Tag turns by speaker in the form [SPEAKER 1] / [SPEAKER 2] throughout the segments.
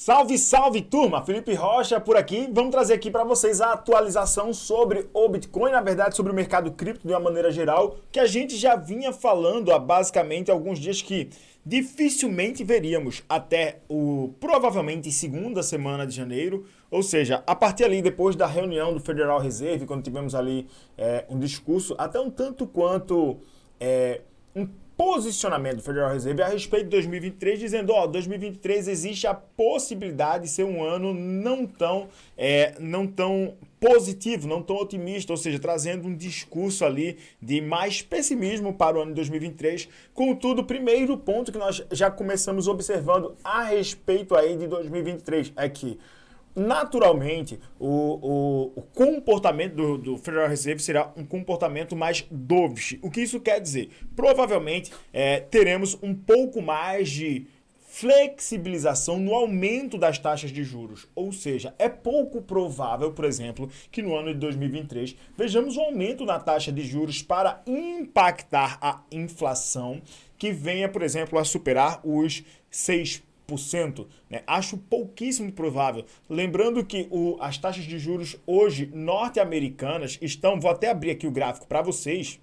[SPEAKER 1] Salve, salve, turma! Felipe Rocha por aqui. Vamos trazer aqui para vocês a atualização sobre o Bitcoin, na verdade sobre o mercado cripto de uma maneira geral, que a gente já vinha falando há basicamente alguns dias que dificilmente veríamos até provavelmente segunda semana de janeiro, ou seja, a partir ali depois da reunião do Federal Reserve, quando tivemos ali um discurso até um tanto quanto um posicionamento do Federal Reserve a respeito de 2023, dizendo, 2023 existe a possibilidade de ser um ano não tão positivo, não tão otimista, ou seja, trazendo um discurso ali de mais pessimismo para o ano de 2023. Contudo, o primeiro ponto que nós já começamos observando a respeito aí de 2023 é que naturalmente, o comportamento do Federal Reserve será um comportamento mais dovish. O que isso quer dizer? Provavelmente teremos um pouco mais de flexibilização no aumento das taxas de juros. Ou seja, é pouco provável, por exemplo, que no ano de 2023 vejamos um aumento na taxa de juros para impactar a inflação que venha, por exemplo, a superar os 6%. Né? Acho pouquíssimo provável. Lembrando que as taxas de juros hoje norte-americanas estão, vou até abrir aqui o gráfico para vocês,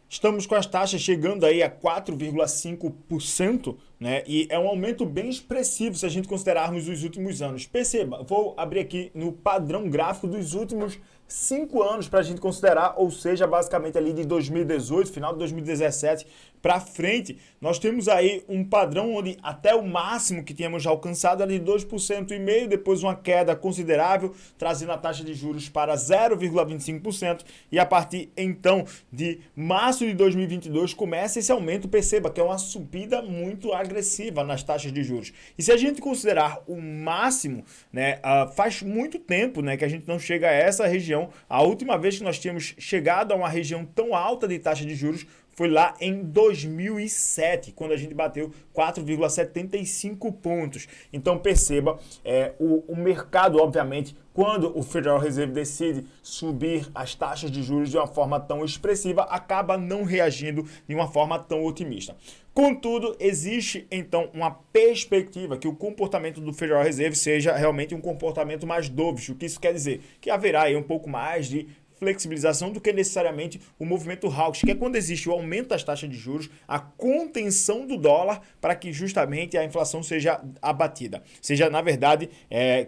[SPEAKER 1] estamos com as taxas chegando aí a 4,5%, né? E é um aumento bem expressivo se a gente considerarmos os últimos anos. Perceba, vou abrir aqui no padrão gráfico dos últimos 5 anos para a gente considerar, ou seja, basicamente ali de 2018, final de 2017 para frente, nós temos aí um padrão onde até o máximo que tínhamos já alcançado era de 2,5%, depois uma queda considerável, trazendo a taxa de juros para 0,25%, e a partir então de março de 2022 começa esse aumento, perceba que é uma subida muito agressiva nas taxas de juros. E se a gente considerar o máximo, né, faz muito tempo, né, que a gente não chega a essa região. A última vez que nós tínhamos chegado a uma região tão alta de taxa de juros foi lá em 2007, quando a gente bateu 4,75 pontos. Então perceba, o mercado, obviamente, quando o Federal Reserve decide subir as taxas de juros de uma forma tão expressiva, acaba não reagindo de uma forma tão otimista. Contudo, existe então uma perspectiva que o comportamento do Federal Reserve seja realmente um comportamento mais dovish. O que isso quer dizer? Que haverá aí um pouco mais de flexibilização do que necessariamente o movimento hawkish, que é quando existe o aumento das taxas de juros, a contenção do dólar para que justamente a inflação seja abatida, seja na verdade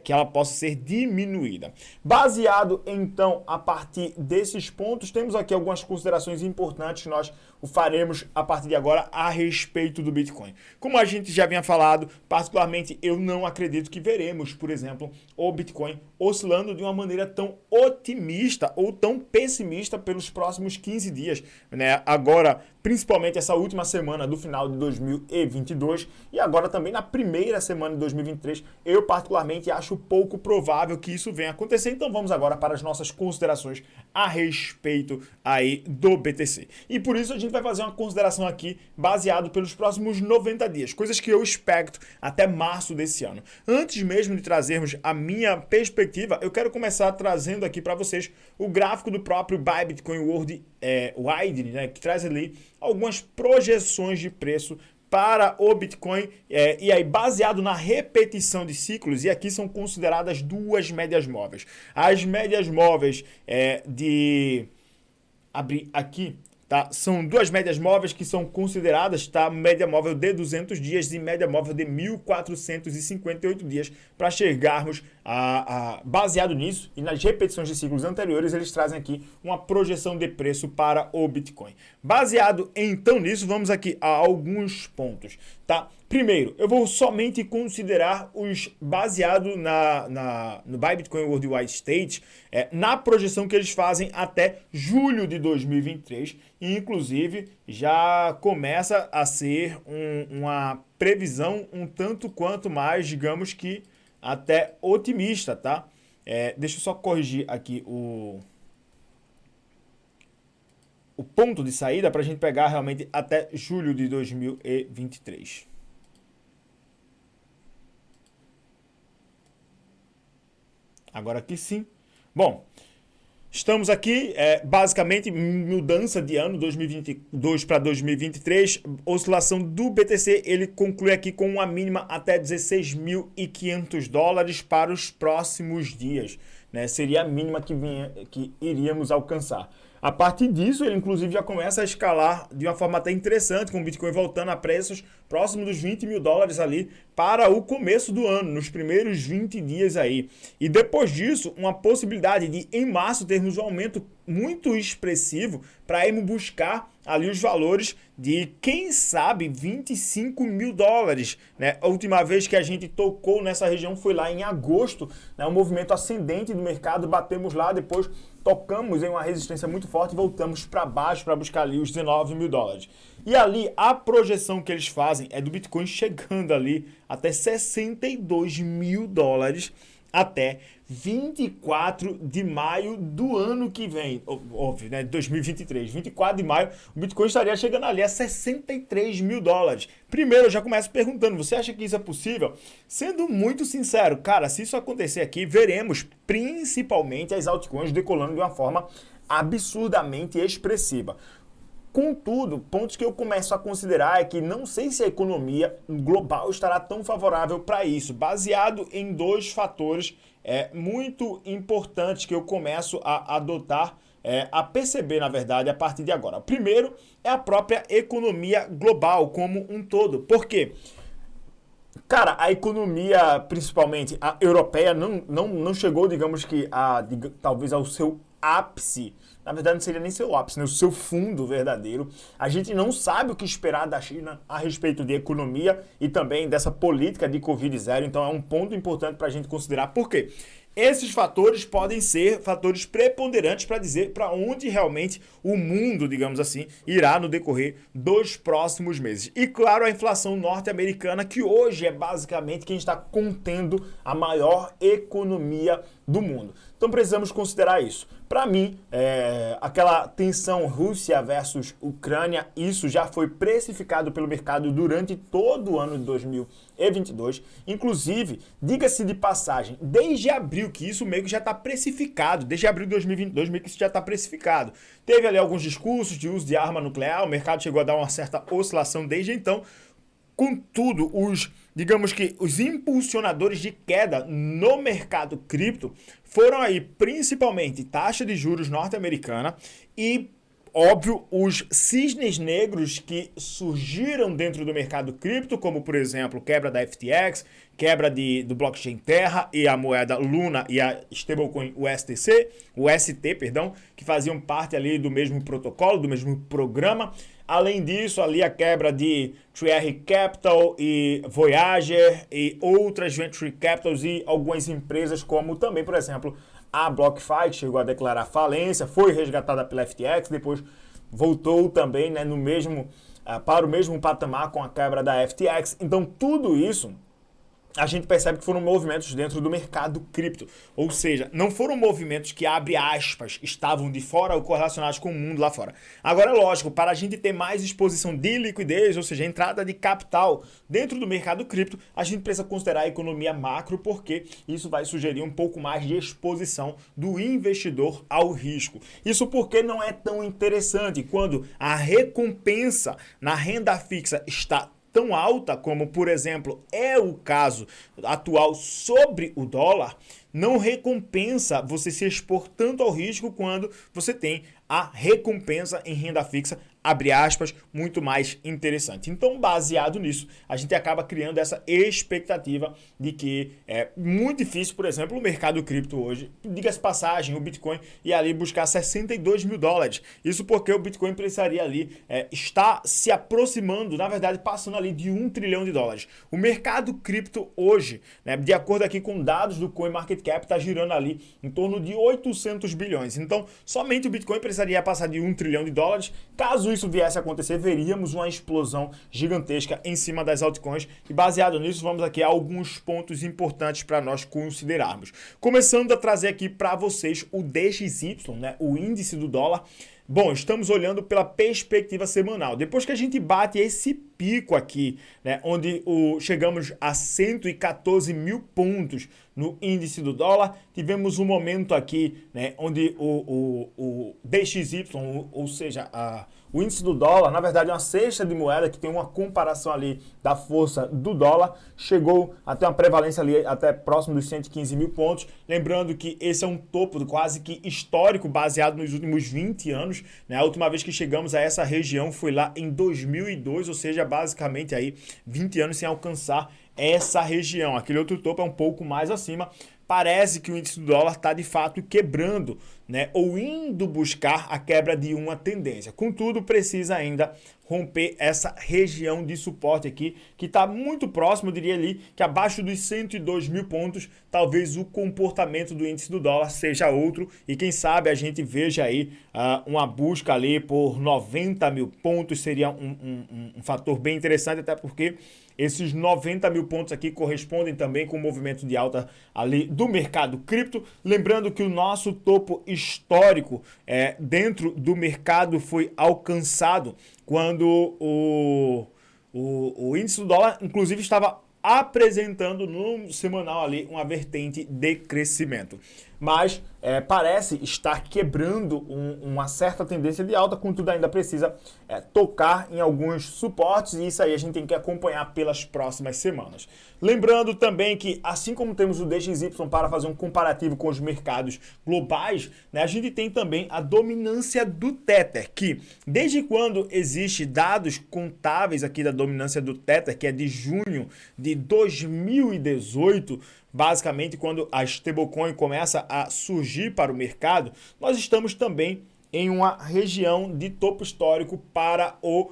[SPEAKER 1] que ela possa ser diminuída. Baseado então a partir desses pontos, temos aqui algumas considerações importantes que nós faremos a partir de agora a respeito do Bitcoin. Como a gente já havia falado, particularmente eu não acredito que veremos, por exemplo, o Bitcoin oscilando de uma maneira tão otimista ou tão pessimista pelos próximos 15 dias, né? Agora, principalmente essa última semana do final de 2022 e agora também na primeira semana de 2023, eu particularmente acho pouco provável que isso venha acontecer. Então vamos agora para as nossas considerações a respeito aí do BTC. E por isso a gente vai fazer uma consideração aqui baseado pelos próximos 90 dias, coisas que eu expecto até março desse ano. Antes mesmo de trazermos a minha perspectiva, eu quero começar trazendo aqui para vocês o gráfico do próprio Buy Bitcoin World Wide, né, que traz ali algumas projeções de preço para o Bitcoin, e aí baseado na repetição de ciclos, e aqui são consideradas duas médias móveis. As médias móveis abrir aqui, tá? São duas médias móveis que são consideradas, tá? Média móvel de 200 dias e média móvel de 1.458 dias, para chegarmos baseado nisso e nas repetições de ciclos anteriores, eles trazem aqui uma projeção de preço para o Bitcoin. Baseado então nisso, vamos aqui a alguns pontos, tá? Primeiro, eu vou somente considerar os baseado no Buy Bitcoin Worldwide State, na projeção que eles fazem até julho de 2023, e inclusive já começa a ser uma previsão um tanto quanto mais, digamos que até otimista, tá? Deixa eu só corrigir aqui o ponto de saída para a gente pegar realmente até julho de 2023. Agora aqui sim. Bom, Estamos aqui, basicamente, mudança de ano, 2022 para 2023, oscilação do BTC, ele conclui aqui com uma mínima até 16.500 dólares para os próximos dias, né? Seria a mínima que iríamos alcançar. A partir disso, ele inclusive já começa a escalar de uma forma até interessante, com o Bitcoin voltando a preços próximos dos 20 mil dólares ali para o começo do ano, nos primeiros 20 dias aí. E depois disso, uma possibilidade de, em março, termos um aumento muito expressivo para irmos buscar ali os valores de, quem sabe, 25 mil dólares, né? A última vez que a gente tocou nessa região foi lá em agosto, né? Um movimento ascendente do mercado, batemos lá, depois tocamos em uma resistência muito forte e voltamos para baixo para buscar ali os 19 mil dólares. E ali a projeção que eles fazem é do Bitcoin chegando ali até 62 mil dólares até 24 de maio do ano que vem, óbvio, né, 2023, 24 de maio, o Bitcoin estaria chegando ali a 63 mil dólares. Primeiro, eu já começo perguntando, você acha que isso é possível? Sendo muito sincero, cara, se isso acontecer aqui, veremos principalmente as altcoins decolando de uma forma absurdamente expressiva. Contudo, pontos que eu começo a considerar é que não sei se a economia global estará tão favorável para isso, baseado em dois fatores muito importantes que eu começo a adotar, a perceber, na verdade, a partir de agora. O primeiro é a própria economia global como um todo. Por quê? Cara, a economia, principalmente a europeia, não chegou, digamos que, talvez ao seu ápice. Na verdade, não seria nem seu ápice, né? O seu fundo verdadeiro. A gente não sabe o que esperar da China a respeito de economia e também dessa política de Covid-0. Então, é um ponto importante para a gente considerar. Por quê? Esses fatores podem ser fatores preponderantes para dizer para onde realmente o mundo, digamos assim, irá no decorrer dos próximos meses. E claro, a inflação norte-americana, que hoje é basicamente quem está contendo a maior economia do mundo. Então precisamos considerar isso. Para mim, aquela tensão Rússia versus Ucrânia, isso já foi precificado pelo mercado durante todo o ano de 2022. Inclusive, diga-se de passagem, desde abril, que isso meio que já está precificado, desde abril de 2022 meio que isso já está precificado. Teve ali alguns discursos de uso de arma nuclear, o mercado chegou a dar uma certa oscilação desde então. Contudo, digamos que os impulsionadores de queda no mercado cripto foram aí principalmente taxa de juros norte-americana e, óbvio, os cisnes negros que surgiram dentro do mercado cripto, como, por exemplo, quebra da FTX, quebra do blockchain Terra e a moeda Luna e a stablecoin UST, que faziam parte ali do mesmo protocolo, do mesmo programa. Além disso, ali a quebra de Tree Capital e Voyager e outras Venture Capitals e algumas empresas como também, por exemplo, a BlockFi, que chegou a declarar falência, foi resgatada pela FTX, depois voltou também, né, para o mesmo patamar com a quebra da FTX. Então, tudo isso a gente percebe que foram movimentos dentro do mercado cripto. Ou seja, não foram movimentos que, abre aspas, estavam de fora ou correlacionados com o mundo lá fora. Agora, lógico, para a gente ter mais exposição de liquidez, ou seja, entrada de capital dentro do mercado cripto, a gente precisa considerar a economia macro, porque isso vai sugerir um pouco mais de exposição do investidor ao risco. Isso porque não é tão interessante quando a recompensa na renda fixa está tão alta como, por exemplo, é o caso atual sobre o dólar, não recompensa você se expor tanto ao risco quando você tem a recompensa em renda fixa, abre aspas, muito mais interessante. Então, baseado nisso, a gente acaba criando essa expectativa de que é muito difícil, por exemplo, o mercado cripto hoje, diga-se passagem, o Bitcoin ir ali buscar 62 mil dólares. Isso porque o Bitcoin precisaria ali estar se aproximando, na verdade, passando ali de 1 trilhão de dólares. O mercado cripto hoje, né, de acordo aqui com dados do CoinMarketCap, está girando ali em torno de 800 bilhões. Então, somente o Bitcoin precisaria passar de 1 trilhão de dólares. Caso isso viesse a acontecer, veríamos uma explosão gigantesca em cima das altcoins. E baseado nisso, vamos aqui a alguns pontos importantes para nós considerarmos. Começando a trazer aqui para vocês o DXY, né, o índice do dólar. Bom, estamos olhando pela perspectiva semanal. Depois que a gente bate esse pico aqui, né, onde chegamos a 114 mil pontos no índice do dólar, tivemos um momento aqui, né, onde o DXY, ou seja, o índice do dólar, na verdade é uma cesta de moeda que tem uma comparação ali da força do dólar, chegou até uma prevalência ali até próximo dos 115 mil pontos. Lembrando que esse é um topo quase que histórico, baseado nos últimos 20 anos. Né? A última vez que chegamos a essa região foi lá em 2002, ou seja, basicamente aí 20 anos sem alcançar essa região. Aquele outro topo é um pouco mais acima. Parece que o índice do dólar está de fato quebrando, né, ou indo buscar a quebra de uma tendência. Contudo, precisa ainda romper essa região de suporte aqui, que está muito próximo, eu diria ali, que abaixo dos 102 mil pontos, talvez o comportamento do índice do dólar seja outro, e quem sabe a gente veja aí uma busca ali por 90 mil pontos, seria um fator bem interessante, até porque esses 90 mil pontos aqui correspondem também com o movimento de alta ali do mercado cripto. Lembrando que o nosso topo histórico dentro do mercado foi alcançado quando o índice do dólar, inclusive, estava apresentando no semanal ali uma vertente de crescimento. Mas parece estar quebrando uma certa tendência de alta, contudo ainda precisa tocar em alguns suportes, e isso aí a gente tem que acompanhar pelas próximas semanas. Lembrando também que, assim como temos o DXY para fazer um comparativo com os mercados globais, né, a gente tem também a dominância do Tether, que desde quando existe dados contáveis aqui da dominância do Tether, que é de junho de 2018, basicamente quando a stablecoin começa a surgir para o mercado, nós estamos também em uma região de topo histórico para o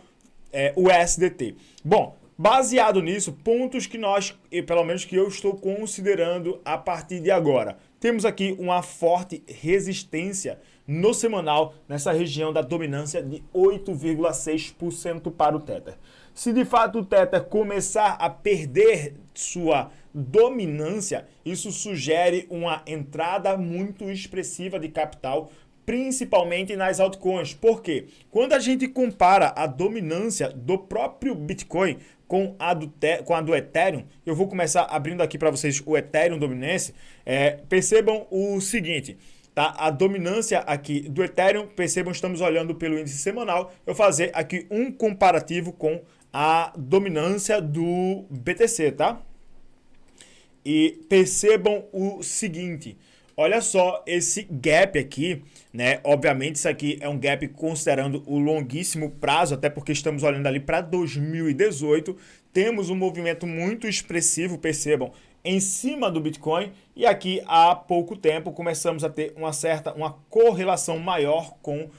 [SPEAKER 1] USDT. Bom, baseado nisso, pontos que nós, pelo menos que eu estou considerando a partir de agora. Temos aqui uma forte resistência no semanal nessa região da dominância de 8,6% para o Tether. Se de fato o Tether começar a perder sua dominância, isso sugere uma entrada muito expressiva de capital, principalmente nas altcoins. Por quê? Quando a gente compara a dominância do próprio Bitcoin com a do Ethereum, eu vou começar abrindo aqui para vocês o Ethereum Dominance, percebam o seguinte. Tá? A dominância aqui do Ethereum, percebam, estamos olhando pelo índice semanal, eu vou fazer aqui um comparativo com a dominância do BTC, tá? E percebam o seguinte, olha só esse gap aqui, né? Obviamente isso aqui é um gap considerando o longuíssimo prazo, até porque estamos olhando ali para 2018, temos um movimento muito expressivo, percebam, em cima do Bitcoin, e aqui há pouco tempo começamos a ter uma correlação maior com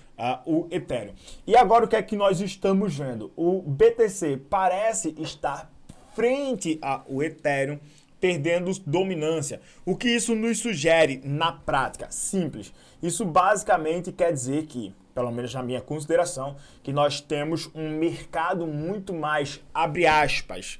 [SPEAKER 1] o Ethereum. E agora o que é que nós estamos vendo? O BTC parece estar frente ao Ethereum, perdendo dominância. O que isso nos sugere na prática? Simples. Isso basicamente quer dizer que, pelo menos na minha consideração, que nós temos um mercado muito mais, abre aspas,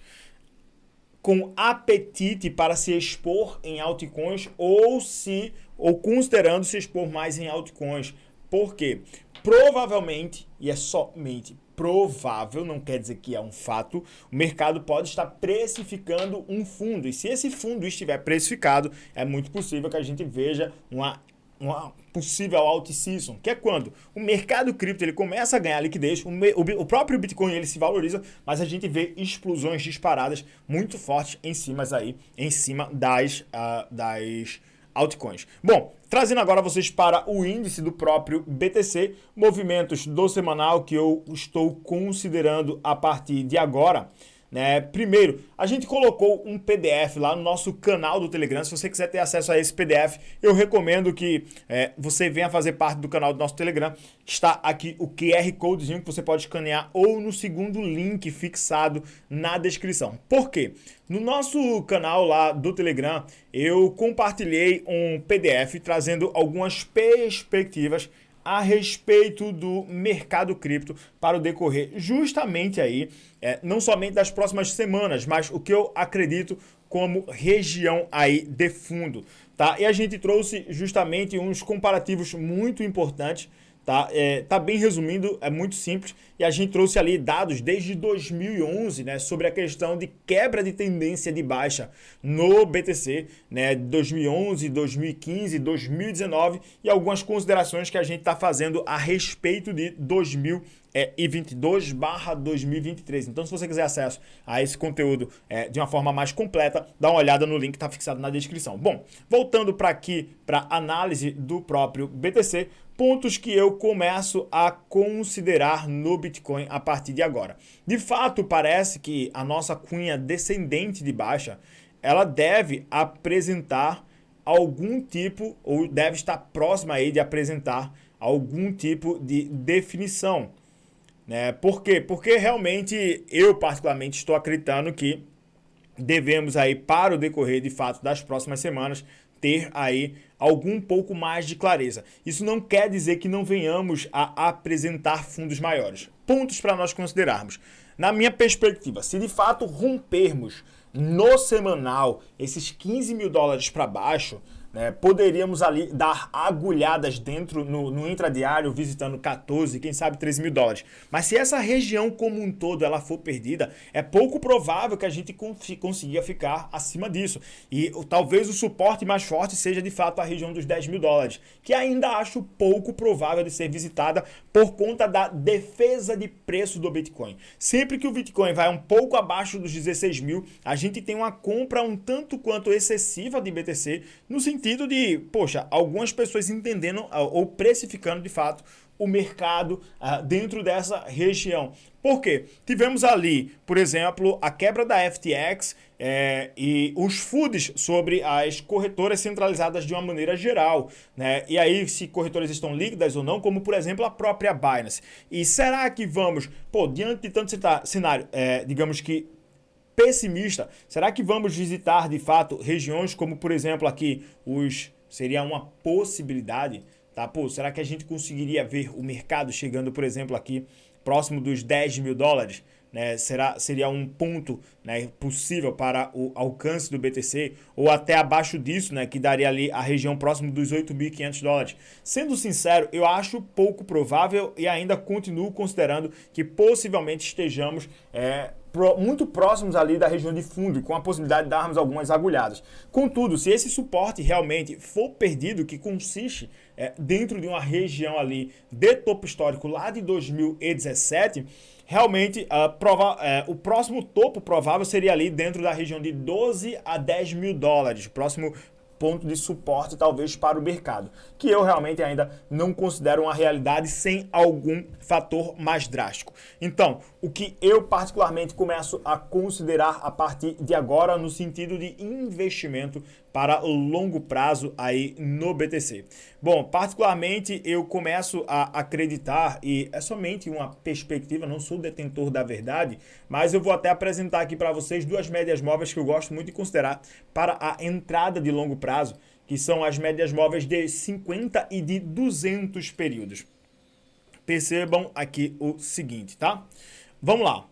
[SPEAKER 1] com apetite para se expor em altcoins ou considerando se expor mais em altcoins. Por quê? Provavelmente, e é somente provável, não quer dizer que é um fato, o mercado pode estar precificando um fundo. E se esse fundo estiver precificado, é muito possível que a gente veja uma possível alt-season, que é quando o mercado cripto ele começa a ganhar liquidez, o próprio Bitcoin ele se valoriza, mas a gente vê explosões disparadas muito fortes em cima das altcoins. Bom, trazendo agora vocês para o índice do próprio BTC, movimentos do semanal que eu estou considerando a partir de agora. Né? Primeiro, a gente colocou um PDF lá no nosso canal do Telegram. Se você quiser ter acesso a esse PDF, eu recomendo que você venha fazer parte do canal do nosso Telegram. Está aqui o QR Codezinho que você pode escanear ou no segundo link fixado na descrição. Por quê? No nosso canal lá do Telegram, eu compartilhei um PDF trazendo algumas perspectivas a respeito do mercado cripto para o decorrer justamente aí, não somente das próximas semanas, mas o que eu acredito como região aí de fundo, tá? E a gente trouxe justamente uns comparativos muito importantes, tá? Tá bem resumindo, é muito simples, e a gente trouxe ali dados desde 2011, né, sobre a questão de quebra de tendência de baixa no BTC, né, 2011, 2015, 2019 e algumas considerações que a gente está fazendo a respeito de 2022/2023. Então, se você quiser acesso a esse conteúdo de uma forma mais completa, dá uma olhada no link que está fixado na descrição. Bom, voltando para aqui, para análise do próprio BTC, pontos que eu começo a considerar no Bitcoin a partir de agora. De fato, parece que a nossa cunha descendente de baixa, ela deve apresentar algum tipo, ou deve estar próxima aí de apresentar algum tipo de definição. Por quê? Porque realmente eu particularmente estou acreditando que devemos aí, para o decorrer de fato das próximas semanas, ter aí algum pouco mais de clareza. Isso não quer dizer que não venhamos a apresentar fundos maiores. Pontos para nós considerarmos. Na minha perspectiva, se de fato rompermos no semanal esses 15 mil dólares para baixo, né, poderíamos ali dar agulhadas dentro no intradiário, visitando 14, quem sabe 13 mil dólares. Mas se essa região como um todo ela for perdida, é pouco provável que a gente consiga ficar acima disso. E talvez o suporte mais forte seja de fato a região dos 10 mil dólares, que ainda acho pouco provável de ser visitada por conta da defesa de preço do Bitcoin. Sempre que o Bitcoin vai um pouco abaixo dos 16 mil, a gente tem uma compra um tanto quanto excessiva de BTC, no sentido de, poxa, algumas pessoas entendendo ou precificando de fato o mercado dentro dessa região. Por quê? Tivemos ali, por exemplo, a quebra da FTX e os FUDs sobre as corretoras centralizadas de uma maneira geral, né? E aí, se corretoras estão líquidas ou não, como por exemplo a própria Binance. E será que vamos, diante de tanto cenário, digamos que pessimista, será que vamos visitar de fato regiões como, por exemplo, aqui seria uma possibilidade, tá? Será que a gente conseguiria ver o mercado chegando, por exemplo, aqui próximo dos 10 mil dólares? Né? Seria um ponto, né, possível para o alcance do BTC, ou até abaixo disso, né, que daria ali a região próximo dos 8.500 dólares. Sendo sincero, eu acho pouco provável e ainda continuo considerando que possivelmente estejamos muito próximos ali da região de fundo, com a possibilidade de darmos algumas agulhadas. Contudo, se esse suporte realmente for perdido, que consiste dentro de uma região ali de topo histórico lá de 2017, realmente o próximo topo provável seria ali dentro da região de 12 a 10 mil dólares, próximo ponto de suporte talvez para o mercado, que eu realmente ainda não considero uma realidade sem algum fator mais drástico. Então, o que eu particularmente começo a considerar a partir de agora no sentido de investimento para o longo prazo aí no BTC. Bom, particularmente eu começo a acreditar, e é somente uma perspectiva, não sou detentor da verdade, mas eu vou até apresentar aqui para vocês duas médias móveis que eu gosto muito de considerar para a entrada de longo prazo, que são as médias móveis de 50 e de 200 períodos. Percebam aqui o seguinte, tá? Vamos lá.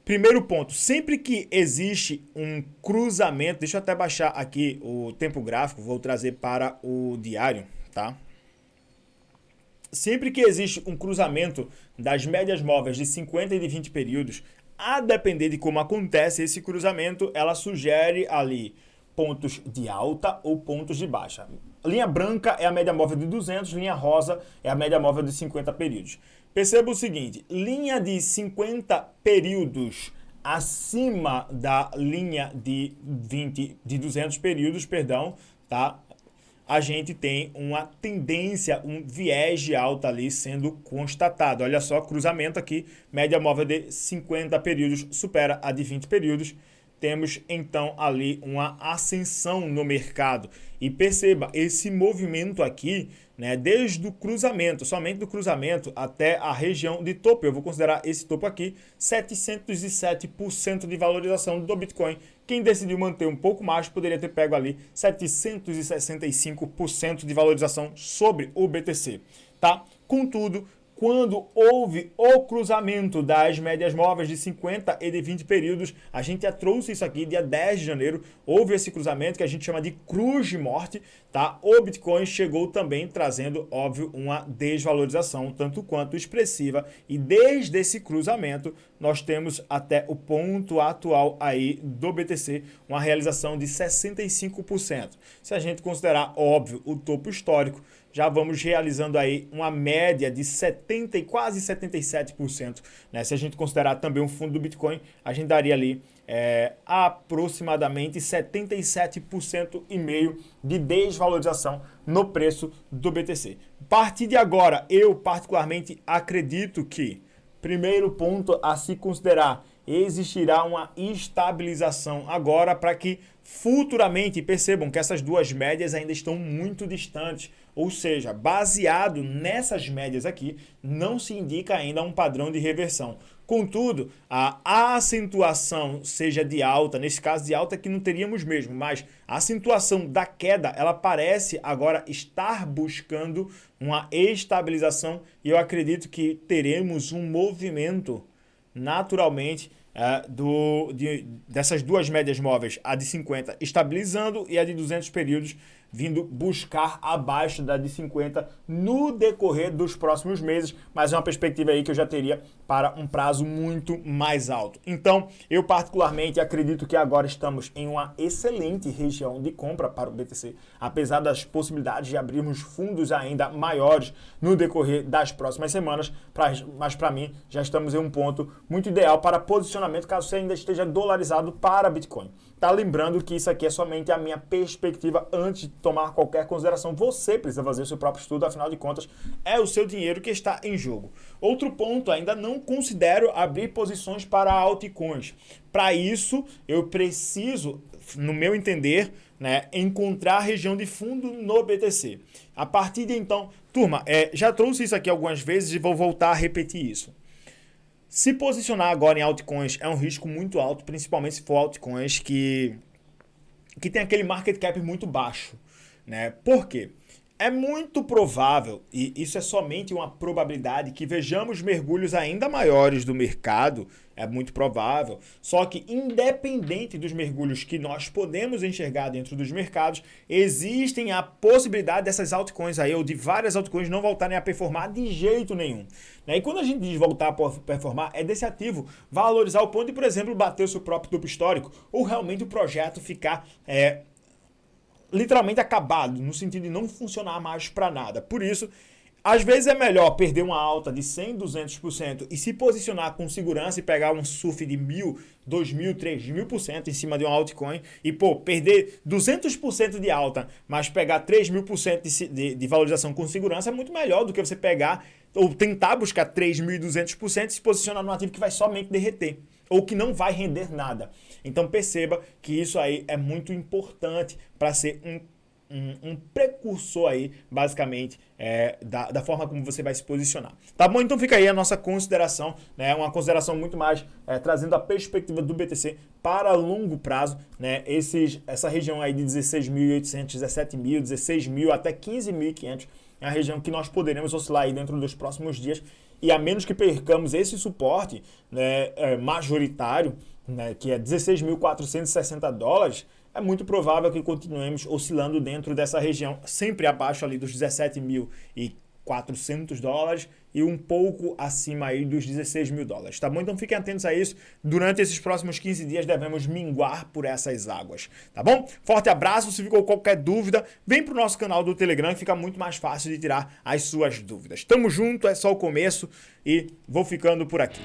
[SPEAKER 1] Primeiro ponto, sempre que existe um cruzamento, deixa eu até baixar aqui o tempo gráfico, vou trazer para o diário, tá? Sempre que existe um cruzamento das médias móveis de 50 e de 20 períodos, a depender de como acontece esse cruzamento, ela sugere ali pontos de alta ou pontos de baixa. Linha branca é a média móvel de 200, linha rosa é a média móvel de 50 períodos. Perceba o seguinte, linha de 50 períodos acima da linha de 200 períodos, tá? A gente tem uma tendência, um viés de alta ali sendo constatado. Olha só, cruzamento aqui, média móvel de 50 períodos supera a de 20 períodos, temos então ali uma ascensão no mercado. E perceba, esse movimento aqui, né, desde o cruzamento, somente do cruzamento até a região de topo, eu vou considerar esse topo aqui, 707% de valorização do Bitcoin. Quem decidiu manter um pouco mais poderia ter pego ali 765% de valorização sobre o BTC, tá? Contudo, quando houve o cruzamento das médias móveis de 50 e de 20 períodos, a gente já trouxe isso aqui, dia 10 de janeiro, houve esse cruzamento que a gente chama de cruz de morte, tá? O Bitcoin chegou também trazendo, óbvio, uma desvalorização, tanto quanto expressiva, e desde esse cruzamento, nós temos até o ponto atual aí do BTC, uma realização de 65%. Se a gente considerar, óbvio, o topo histórico, já vamos realizando aí uma média de 70% e quase 77%. Né? Se a gente considerar também o fundo do Bitcoin, a gente daria ali aproximadamente 77% e meio de desvalorização no preço do BTC. A partir de agora, eu particularmente acredito que, primeiro ponto a se considerar, existirá uma estabilização agora para que futuramente, percebam que essas duas médias ainda estão muito distantes, ou seja, baseado nessas médias aqui, não se indica ainda um padrão de reversão. Contudo, a acentuação seja de alta, nesse caso de alta que não teríamos mesmo, mas a acentuação da queda, ela parece agora estar buscando uma estabilização e eu acredito que teremos um movimento naturalmente dessas duas médias móveis, a de 50 estabilizando e a de 200 períodos vindo buscar abaixo da de 50 no decorrer dos próximos meses, mas é uma perspectiva aí que eu já teria para um prazo muito mais alto. Então, eu particularmente acredito que agora estamos em uma excelente região de compra para o BTC, apesar das possibilidades de abrirmos fundos ainda maiores no decorrer das próximas semanas, mas para mim já estamos em um ponto muito ideal para posicionamento caso você ainda esteja dolarizado para Bitcoin. Tá lembrando que isso aqui é somente a minha perspectiva antes de tomar qualquer consideração. Você precisa fazer o seu próprio estudo, afinal de contas, é o seu dinheiro que está em jogo. Outro ponto, ainda não considero abrir posições para altcoins. Para isso, eu preciso, no meu entender, né, encontrar a região de fundo no BTC. A partir de então, turma, já trouxe isso aqui algumas vezes e vou voltar a repetir isso. Se posicionar agora em altcoins é um risco muito alto, principalmente se for altcoins que tem aquele market cap muito baixo, né? Por quê? É muito provável, e isso é somente uma probabilidade, que vejamos mergulhos ainda maiores do mercado, é muito provável, só que independente dos mergulhos que nós podemos enxergar dentro dos mercados, existem a possibilidade dessas altcoins aí, ou de várias altcoins não voltarem a performar de jeito nenhum. E quando a gente diz voltar a performar, é desse ativo valorizar o ponto de, por exemplo, bater o seu próprio topo histórico, ou realmente o projeto ficar literalmente acabado, no sentido de não funcionar mais para nada. Por isso, às vezes é melhor perder uma alta de 100%, 200% e se posicionar com segurança e pegar um surf de 1.000%, 2.000%, 3.000% em cima de uma altcoin e, perder 200% de alta, mas pegar 3.000% de valorização com segurança é muito melhor do que você pegar ou tentar buscar 3.200% e se posicionar num ativo que vai somente derreter ou que não vai render nada. Então perceba que isso aí é muito importante para ser um precursor aí, basicamente, da forma como você vai se posicionar. Tá bom? Então fica aí a nossa consideração, né? Uma consideração muito mais trazendo a perspectiva do BTC para longo prazo, né? Essa região aí de 16.800, 17.000, 16.000 até 15.500 é a região que nós poderemos oscilar aí dentro dos próximos dias. E a menos que percamos esse suporte, né, majoritário, né, que é $16.460, é muito provável que continuemos oscilando dentro dessa região, sempre abaixo ali dos $17.400 e um pouco acima aí dos $16.000, tá bom? Então fiquem atentos a isso. Durante esses próximos 15 dias devemos minguar por essas águas, tá bom? Forte abraço. Se ficou qualquer dúvida, vem pro nosso canal do Telegram, que fica muito mais fácil de tirar as suas dúvidas. Tamo junto, é só o começo e vou ficando por aqui.